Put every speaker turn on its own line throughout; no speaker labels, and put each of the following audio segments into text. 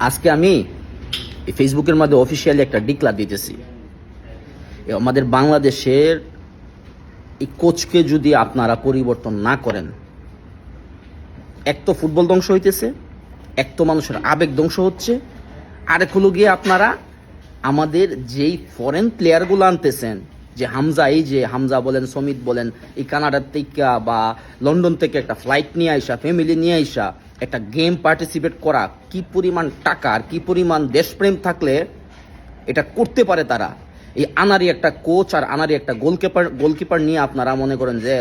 আজকে আমি ফেসবুকের মধ্যে অফিসিয়ালি একটা ডিক্লার দিতেছি। আমাদের বাংলাদেশের এই কোচকে যদি আপনারা পরিবর্তন না করেন, এক তো ফুটবল ধ্বংস হইতেছে, এক তো মানুষের আবেগ ধ্বংস হচ্ছে, আরেক হলো গিয়ে আপনারা আমাদের যেই ফরেন প্লেয়ারগুলো আনতেছেন, যে হামজা, এই যে হামজা বলেন, সমিত বলেন, এই কানাডার থেকে বা লন্ডন থেকে একটা ফ্লাইট নিয়ে আইসা, ফ্যামিলি নিয়ে আইসা একটা গেম পার্টিসিপেট করা, কি পরিমাণ টাকা আর কি পরিমাণ দেশপ্রেম থাকলে এটা করতে পারে তারা। এই আনারি একটা কোচ আর আনারি একটা গোলকিপার নিয়ে আপনারা মনে করেন যে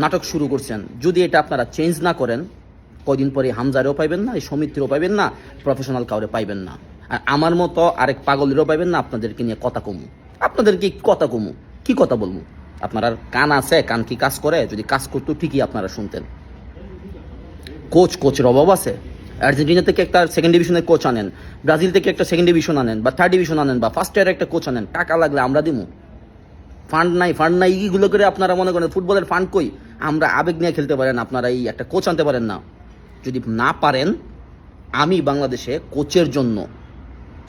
নাটক শুরু করছেন। যদি এটা আপনারা চেঞ্জ না করেন, কয়দিন পরে হামজারেও পাইবেন না, এই সমিতিরও পাইবেন না, প্রফেশনাল কাউরে পাইবেন না, আর আমার মতো আরেক পাগলেরও পাইবেন না। আপনাদেরকে নিয়ে কথা কমু, আপনাদেরকে কথা কমু, কি কথা বলবো? আপনার কান আছে? কান কি কাজ করে? যদি কাজ করতো ঠিকই আপনারা শুনতেন। কোচের অভাব আছে। আর্জেন্টিনা থেকে একটা সেকেন্ড ডিভিশনের কোচ আনেন, ব্রাজিল থেকে একটা সেকেন্ড ডিভিশন আনেন বা থার্ড ডিভিশন আনেন বা ফার্স্ট ইয়ার একটা কোচ আনেন, টাকা লাগলে আমরা দিমু। ফান্ড নাই এইগুলো করে আপনারা মনে করেন ফুটবলের ফান্ড কই? আমরা আবেগ নিয়ে খেলতে পারেন, আপনারা এই একটা কোচ আনতে পারেন না। যদি না পারেন, আমি বাংলাদেশে কোচের জন্য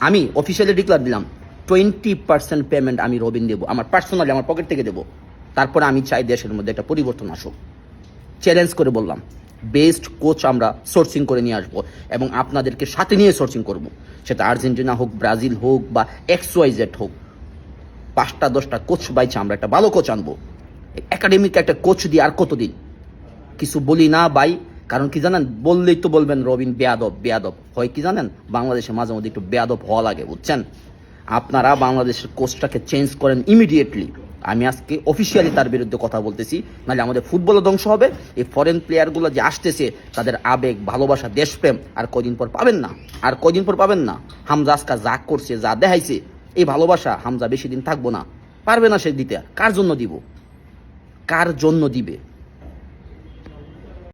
আমি অফিসিয়ালি ডিক্লার দিলাম 20% পেমেন্ট আমি রবিন দেবো, আমার পার্সোনালি, আমার পকেট থেকে দেবো। তারপরে আমি চাই দেশের মধ্যে একটা পরিবর্তন আসুক। চ্যালেঞ্জ করে বললাম, বেস্ট কোচ আমরা সোর্সিং করে নিয়ে আসবো এবং আপনাদেরকে সাথে নিয়ে সোর্সিং করব। সেটা আর্জেন্টিনা হোক, ব্রাজিল হোক বা XYZ হোক, 5টা-10টা কোচ বাইছে আমরা একটা ভালো কোচ আনবো। একাডেমিক একটা কোচ দিয়ে আর কতদিন কিছু বলি না ভাই। কারণ কি জানেন, বললেই তো বলবেন রবিন বেয়াদব হয়। কি জানেন, বাংলাদেশে মাঝে মধ্যে একটু বেয়াদব হওয়া লাগে, বুঝছেন? আপনারা বাংলাদেশের কোচটাকে চেঞ্জ করেন ইমিডিয়েটলি। আমি আজকে অফিসিয়ালি তার বিরুদ্ধে কথা বলতেছি, নাহলে আমাদের ফুটবলও ধ্বংস হবে। এই ফরেন প্লেয়ারগুলো যে আসতেছে, তাদের আবেগ, ভালোবাসা, দেশপ্রেম আর কয়দিন পর পাবেন না। হামজা আজকা যা করছে, যা দেখাইছে, এই ভালোবাসা হামজা বেশি দিন থাকবো না, পারবে না সে দিতে। কার জন্য দিবে?